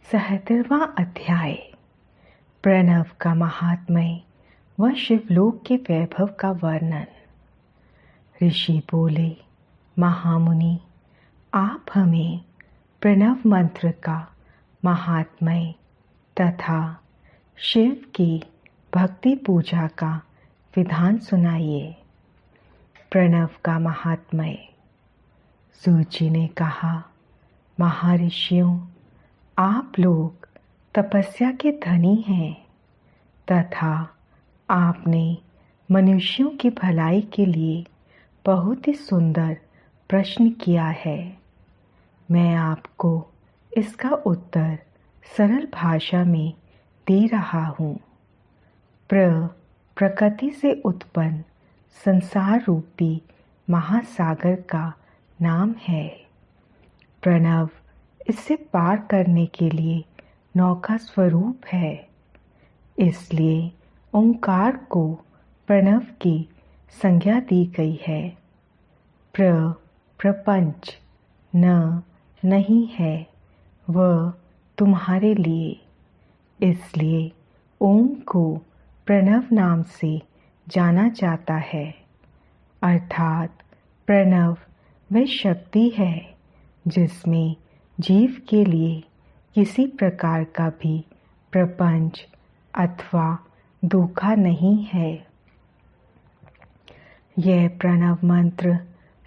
71वां अध्याय। प्रणव का महात्म्य व शिवलोक के वैभव का वर्णन। ऋषि बोले, महामुनि, आप हमें प्रणव मंत्र का महात्म्य तथा शिव की भक्ति पूजा का विधान सुनाइए। प्रणव का महात्म्य। सूत जी ने कहा, महर्षियों, आप लोग तपस्या के धनी हैं तथा आपने मनुष्यों की भलाई के लिए बहुत ही सुंदर प्रश्न किया है। मैं आपको इसका उत्तर सरल भाषा में दे रहा हूँ। प्रकृति से उत्पन्न संसार रूपी महासागर का नाम है। प्रणव इससे पार करने के लिए नौका स्वरूप है। इसलिए ओंकार को प्रणव की संज्ञा दी गई है। प्रपंच नहीं है वह तुम्हारे लिए, इसलिए ओम को प्रणव नाम से जाना जाता है। अर्थात प्रणव वह शक्ति है जिसमें जीव के लिए किसी प्रकार का भी प्रपंच अथवा धोखा नहीं है। यह प्रणव मंत्र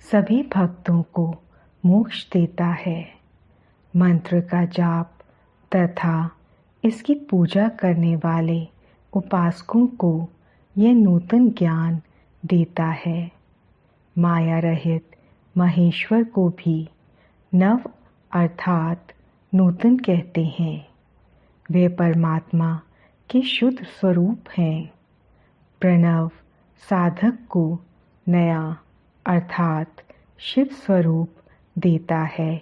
सभी भक्तों को मोक्ष देता है। मंत्र का जाप तथा इसकी पूजा करने वाले उपासकों को यह नूतन ज्ञान देता है। माया रहित महेश्वर को भी नव अर्थात नूतन कहते हैं। वे परमात्मा के शुद्ध स्वरूप हैं। प्रणव साधक को नया अर्थात शिव स्वरूप देता है।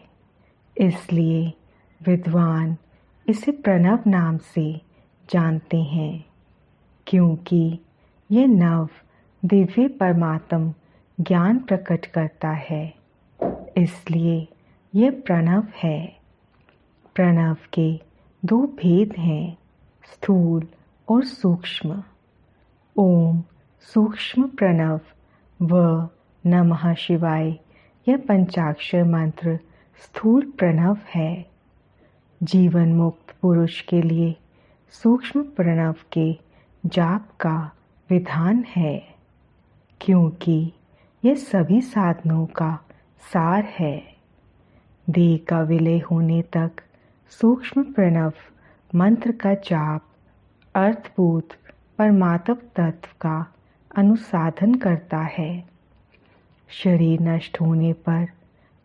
इसलिए विद्वान इसे प्रणव नाम से जानते हैं, क्योंकि यह नव दिव्य परमात्म ज्ञान प्रकट करता है। इसलिए यह प्रणव है। प्रणव के दो भेद हैं, स्थूल और सूक्ष्म। ओम सूक्ष्म प्रणव व नमः शिवाय यह पंचाक्षर मंत्र स्थूल प्रणव है। जीवन मुक्त पुरुष के लिए सूक्ष्म प्रणव के जाप का विधान है, क्योंकि यह सभी साधनों का सार है। देह का विलय होने तक सूक्ष्म प्रणव मंत्र का जाप अर्थभूत परमात्म तत्व का अनुसाधन करता है। शरीर नष्ट होने पर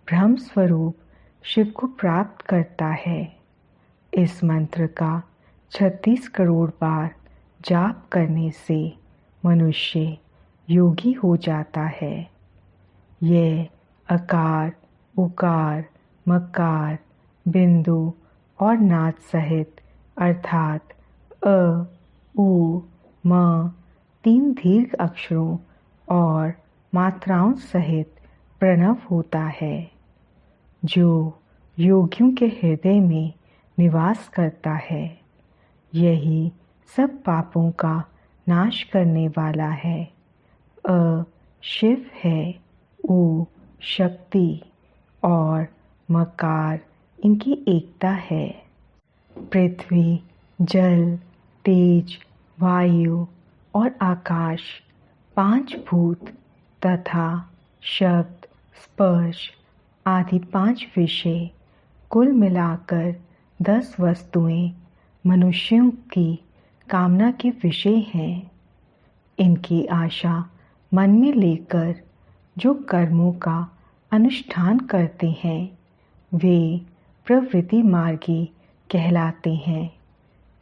ब्रह्म स्वरूप शिव को प्राप्त करता है। इस मंत्र का 36 करोड़ बार जाप करने से मनुष्य योगी हो जाता है। यह अकार, उकार, मकार, बिंदु और नाद सहित अर्थात अ, उ, म 3 दीर्घ अक्षरों और मात्राओं सहित प्रणव होता है, जो योगियों के हृदय में निवास करता है। यही सब पापों का नाश करने वाला है। अ शिव है, उ शक्ति और मकार इनकी एकता है। पृथ्वी, जल, तेज, वायु और आकाश 5 भूत तथा शब्द, स्पर्श आदि 5 विषय कुल मिलाकर 10 वस्तुएं मनुष्यों की कामना के विषय हैं। इनकी आशा मन में लेकर जो कर्मों का अनुष्ठान करते हैं वे प्रवृत्ति मार्गी कहलाते हैं,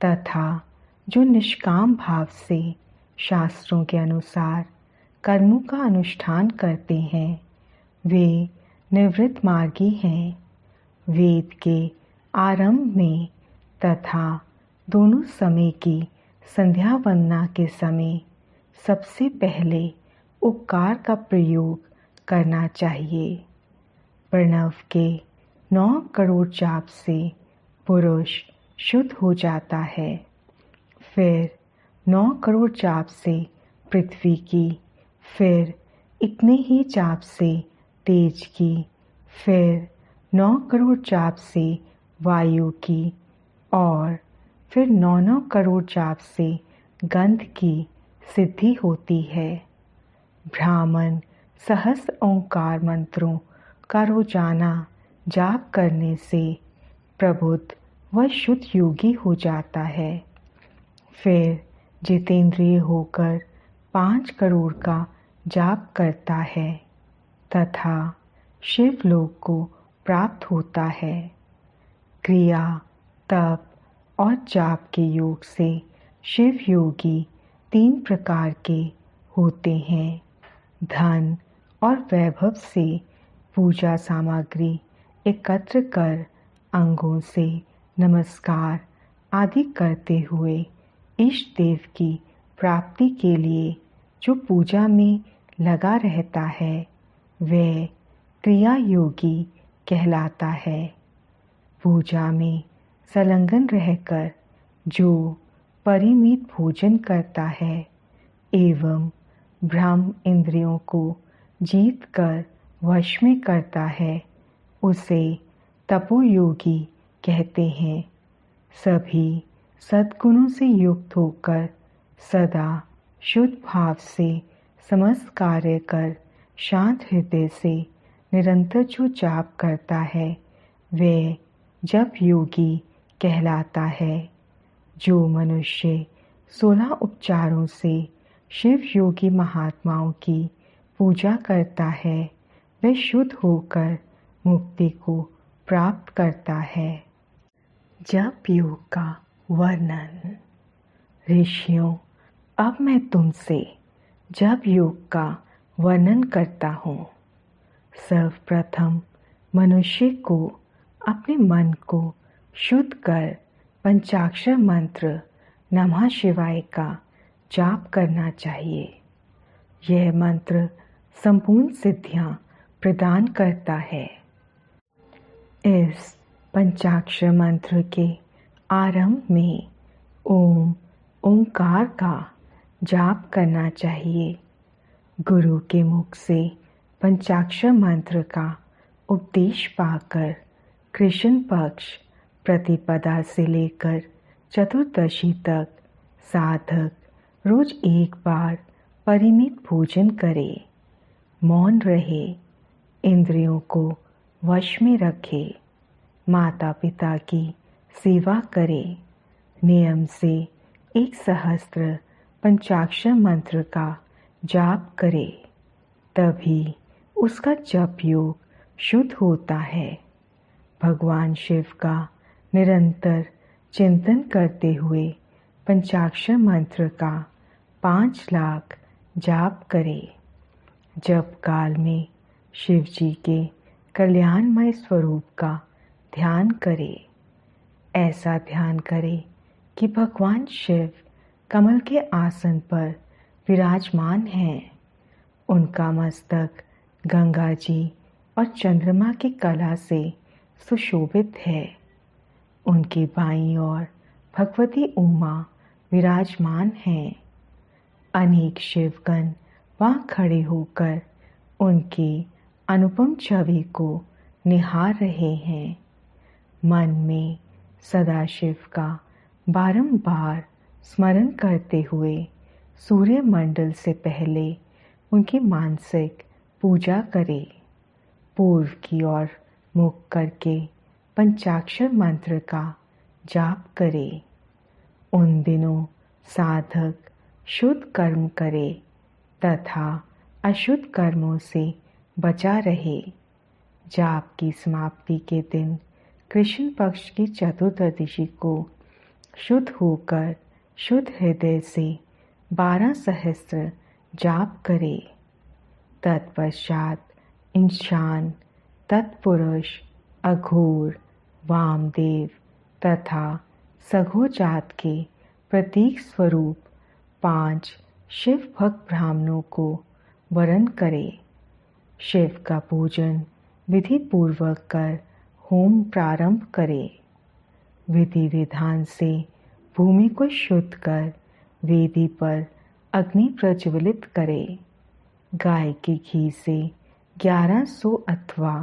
तथा जो निष्काम भाव से शास्त्रों के अनुसार कर्मों का अनुष्ठान करते हैं वे निवृत्त मार्गी हैं। वेद के आरंभ में तथा दोनों समय की संध्या वंदना के समय सबसे पहले उकार का प्रयोग करना चाहिए। प्रणव के 9 करोड़ जाप से पुरुष शुद्ध हो जाता है। फिर 9 करोड़ जाप से पृथ्वी की, फिर इतने ही जाप से तेज की, फिर 9 करोड़ जाप से वायु की, और फिर 9 करोड़ जाप से गंध की सिद्धि होती है। ब्राह्मण सहस्त्र ओंकार मंत्रों का रोजाना जाप करने से प्रबुद्ध व शुद्ध योगी हो जाता है। फिर जितेंद्रिय होकर 5 करोड़ का जाप करता है तथा शिवलोक को प्राप्त होता है। क्रिया, तप और जाप के योग से शिव योगी 3 प्रकार के होते हैं। धन और वैभव से पूजा सामग्री एकत्र कर अंगों से नमस्कार आदि करते हुए इष्ट देव की प्राप्ति के लिए जो पूजा में लगा रहता है वह क्रिया योगी कहलाता है। पूजा में संलग्न रहकर जो परिमित भोजन करता है एवं ब्रह्म इंद्रियों को जीत कर वश में करता है उसे तपोयोगी कहते हैं। सभी सद्गुणों से युक्त होकर सदा शुद्ध भाव से समस्त कार्य कर शांत हृदय से निरंतर जो जाप करता है वह जप योगी कहलाता है। जो मनुष्य 16 उपचारों से शिव योगी महात्माओं की पूजा करता है वह शुद्ध होकर मुक्ति को प्राप्त करता है। जप योग का वर्णन। ऋषियों, अब मैं तुमसे जप योग का वर्णन करता हूँ। सर्वप्रथम मनुष्य को अपने मन को शुद्ध कर पंचाक्षर मंत्र नमः शिवाय का जाप करना चाहिए। यह मंत्र संपूर्ण सिद्धियां प्रदान करता है। इस पंचाक्षर मंत्र के आरंभ में ओम ओंकार का जाप करना चाहिए। गुरु के मुख से पंचाक्षर मंत्र का उपदेश पाकर कृष्ण पक्ष प्रतिपदा से लेकर चतुर्दशी तक साधक रोज एक बार परिमित भोजन करे, मौन रहे, इंद्रियों को वश में रखे, माता पिता की सेवा करे, नियम से 1 सहस्त्र पंचाक्षर मंत्र का जाप करे, तभी उसका जप योग शुद्ध होता है। भगवान शिव का निरंतर चिंतन करते हुए पंचाक्षर मंत्र का 5 लाख जाप करे। जप काल में शिव जी के कल्याणमय स्वरूप का ध्यान करे। ऐसा ध्यान करे कि भगवान शिव कमल के आसन पर विराजमान हैं। उनका मस्तक गंगा जी और चंद्रमा की कला से सुशोभित है। उनकी बाईं ओर भगवती उमा विराजमान हैं। अनेक शिवगण वहाँ खड़े होकर उनकी अनुपम छवि को निहार रहे हैं। मन में सदाशिव का बारंबार स्मरण करते हुए सूर्य मंडल से पहले उनकी मानसिक पूजा करें। पूर्व की ओर मुख करके पंचाक्षर मंत्र का जाप करे। उन दिनों साधक शुद्ध कर्म करे तथा अशुद्ध कर्मों से बचा रहे। जाप की समाप्ति के दिन कृष्ण पक्ष की चतुर्दशी को शुद्ध होकर शुद्ध हृदय से 12 सहस्त्र जाप करे। तत्पश्चात इंसान, तत्पुरुष, अघोर, वामदेव तथा सघो जात के प्रतीक स्वरूप 5 शिव भक्त ब्राह्मणों को वरण करे। शिव का पूजन विधि पूर्वक कर होम प्रारंभ करे। विधि विधान से भूमि को शुद्ध कर वेदी पर अग्नि प्रज्वलित करे। गाय के घी से 1100 अथवा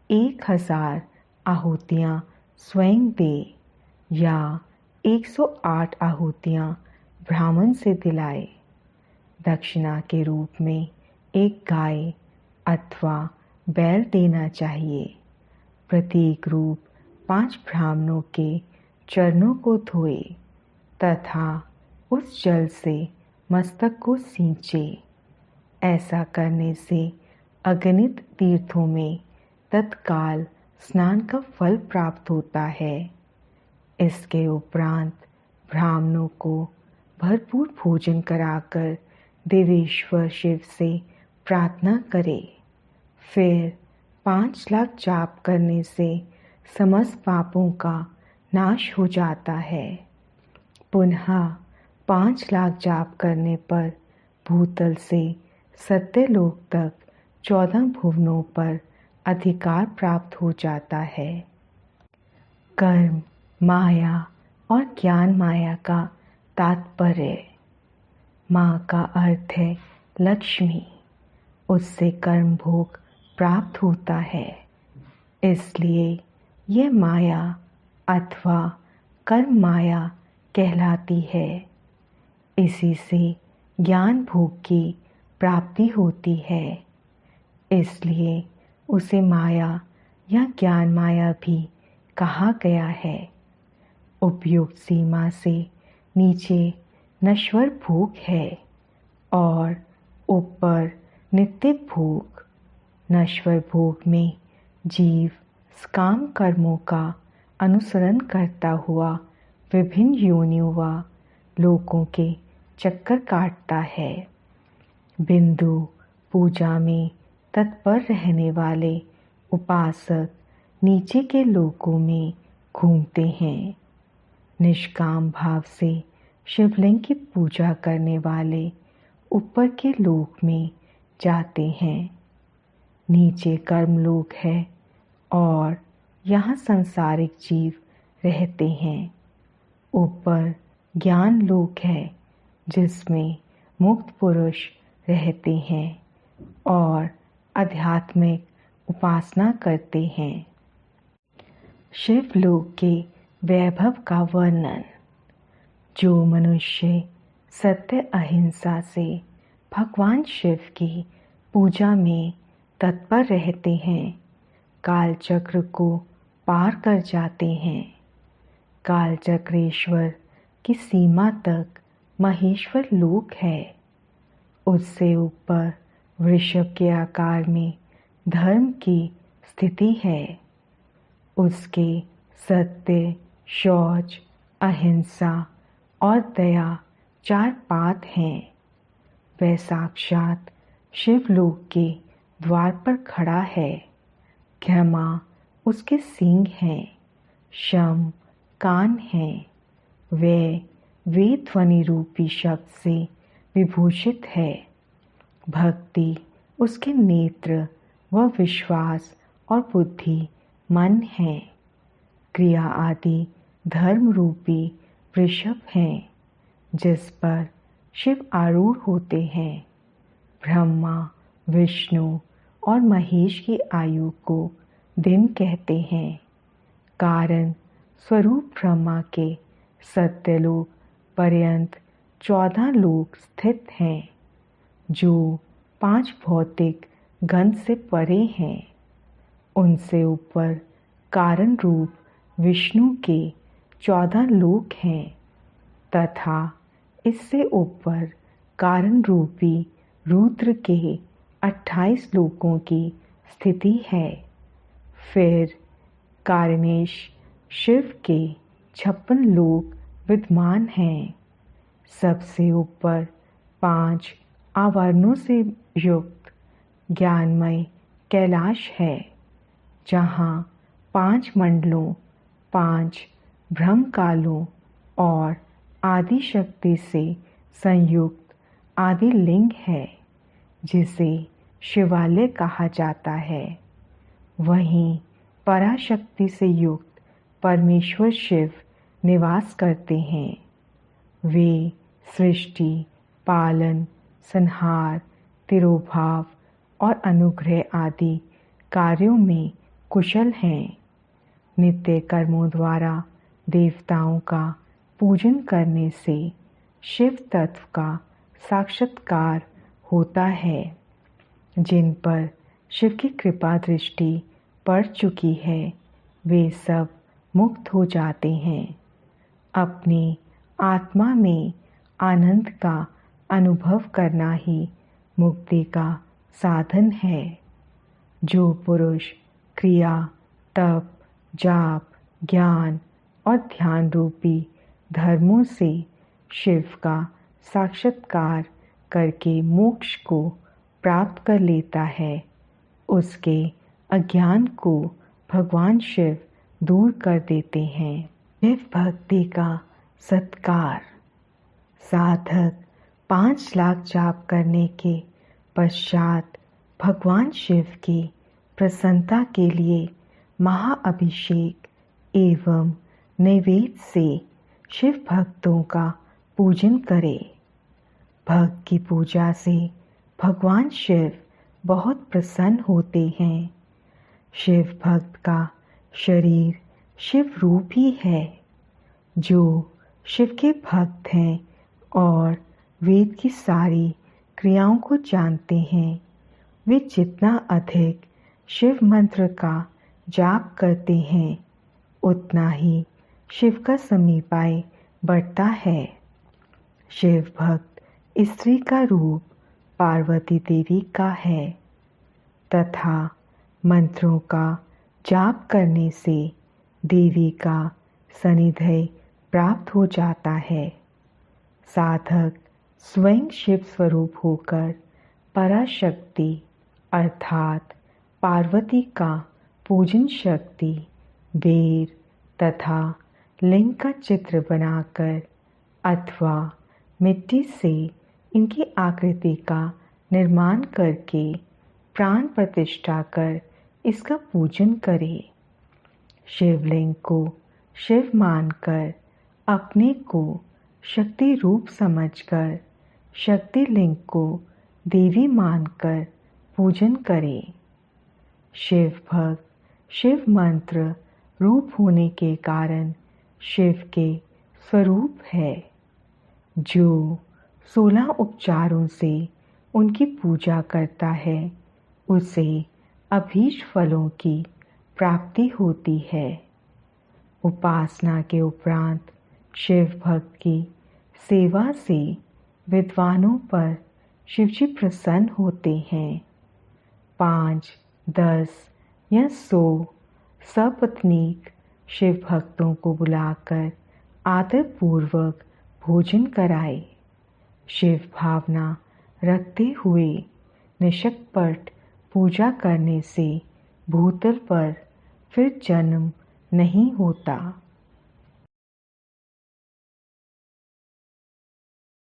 1000 आहुतियाँ स्वयं दे या 108 आहुतियाँ ब्राह्मण से दिलाए। दक्षिणा के रूप में एक गाय अथवा बैल देना चाहिए। प्रतीक रूप 5 ब्राह्मणों के चरणों को धोए तथा उस जल से मस्तक को सींचे। ऐसा करने से अगणित तीर्थों में तत्काल स्नान का फल प्राप्त होता है। इसके उपरांत ब्राह्मणों को भरपूर भोजन कराकर देवेश्वर शिव से प्रार्थना करे। फिर 5 लाख जाप करने से समस्त पापों का नाश हो जाता है। पुनः 5 लाख जाप करने पर भूतल से सत्यलोक तक 14 भुवनों पर अधिकार प्राप्त हो जाता है। कर्म माया और ज्ञान माया का तात्पर्य। माँ का अर्थ है लक्ष्मी, उससे कर्म भोग प्राप्त होता है, इसलिए यह माया अथवा कर्म माया कहलाती है। इसी से ज्ञान भोग की प्राप्ति होती है, इसलिए उसे माया या ज्ञान माया भी कहा गया है। उपयुक्त सीमा से नीचे नश्वर भोग है और ऊपर नित्य भोग। नश्वर भोग में जीव काम कर्मों का अनुसरण करता हुआ विभिन्न योनियों व लोकों के चक्कर काटता है। बिंदु पूजा में तत्पर रहने वाले उपासक नीचे के लोकों में घूमते हैं। निष्काम भाव से शिवलिंग की पूजा करने वाले ऊपर के लोक में जाते हैं। नीचे कर्मलोक है और यहाँ संसारिक जीव रहते हैं। ऊपर ज्ञान लोक है जिसमें मुक्त पुरुष रहते हैं और आध्यात्मिक उपासना करते हैं। शिवलोक के वैभव का वर्णन। जो मनुष्य सत्य अहिंसा से भगवान शिव की पूजा में तत्पर रहते हैं, काल चक्र को पार कर जाते हैं। काल चक्रेश्वर की सीमा तक महेश्वर लोक है। उससे ऊपर वृषभ के आकार में धर्म की स्थिति है। उसके सत्य, शौच, अहिंसा और दया 4 पाद हैं। वह साक्षात शिवलोक के द्वार पर खड़ा है। क्षमा उसके सींग हैं, शम कान हैं। वह वेद ध्वनि रूपी शब्द से विभूषित है। भक्ति उसके नेत्र व विश्वास और बुद्धि मन है। क्रिया आदि धर्म रूपी वृषभ हैं जिस पर शिव आरूढ़ होते हैं। ब्रह्मा, विष्णु और महेश की आयु को दिन कहते हैं। कारण स्वरूप ब्रह्मा के सत्यलोक पर्यंत 14 लोक स्थित हैं जो 5 भौतिक गंध से परे हैं। उनसे ऊपर कारण रूप विष्णु के 14 लोक हैं तथा इससे ऊपर कारण रूपी रुद्र के 28 लोकों की स्थिति है। फिर कारणेश शिव के 56 लोक विद्यमान हैं। सबसे ऊपर 5 आवरणों से युक्त ज्ञानमय कैलाश है, जहाँ 5 मंडलों, 5 ब्रह्मकालों और आदि शक्ति से संयुक्त आदि लिंग है, जिसे शिवालय कहा जाता है। वहीं पराशक्ति से युक्त परमेश्वर शिव निवास करते हैं। वे सृष्टि, पालन, संहार, तिरोभाव और अनुग्रह आदि कार्यों में कुशल हैं। नित्य कर्मों द्वारा देवताओं का पूजन करने से शिव तत्व का साक्षात्कार होता है। जिन पर शिव की कृपा दृष्टि पड़ चुकी है वे सब मुक्त हो जाते हैं। अपनी आत्मा में आनंद का अनुभव करना ही मुक्ति का साधन है। जो पुरुष क्रिया, तप, जाप, ज्ञान और ध्यान रूपी धर्मों से शिव का साक्षात्कार करके मोक्ष को प्राप्त कर लेता है, उसके अज्ञान को भगवान शिव दूर कर देते हैं। शिव भक्ति का सत्कार। साधक 5 लाख जाप करने के पश्चात भगवान शिव की प्रसन्नता के लिए महाअभिषेक एवं नैवेद्य से शिव भक्तों का पूजन करे। भक्त की पूजा से भगवान शिव बहुत प्रसन्न होते हैं। शिव भक्त का शरीर शिव रूप ही है। जो शिव के भक्त हैं और वेद की सारी क्रियाओं को जानते हैं, वे जितना अधिक शिव मंत्र का जाप करते हैं उतना ही शिव का समीपाय बढ़ता है। शिव भक्त स्त्री का रूप पार्वती देवी का है तथा मंत्रों का जाप करने से देवी का सानिध्य प्राप्त हो जाता है। साधक स्वयं शिव स्वरूप होकर पराशक्ति अर्थात पार्वती का पूजन शक्ति, बेर तथा लिंग का चित्र बनाकर अथवा मिट्टी से इनकी आकृति का निर्माण करके प्राण प्रतिष्ठा कर इसका पूजन करे। शिवलिंग को शिव मानकर अपने को शक्ति रूप समझकर शक्ति लिंग को देवी मानकर पूजन करे। शिव भक्त शिव मंत्र रूप होने के कारण शिव के स्वरूप है। जो 16 उपचारों से उनकी पूजा करता है उसे अभीष्ट फलों की प्राप्ति होती है। उपासना के उपरांत शिव भक्त की सेवा से विद्वानों पर शिवजी प्रसन्न होते हैं। 5, 10 या 100 सपत्नीक शिव भक्तों को बुलाकर आदर पूर्वक भोजन कराए। शिव भावना रखते हुए निष्कपट पूजा करने से भूतल पर फिर जन्म नहीं होता।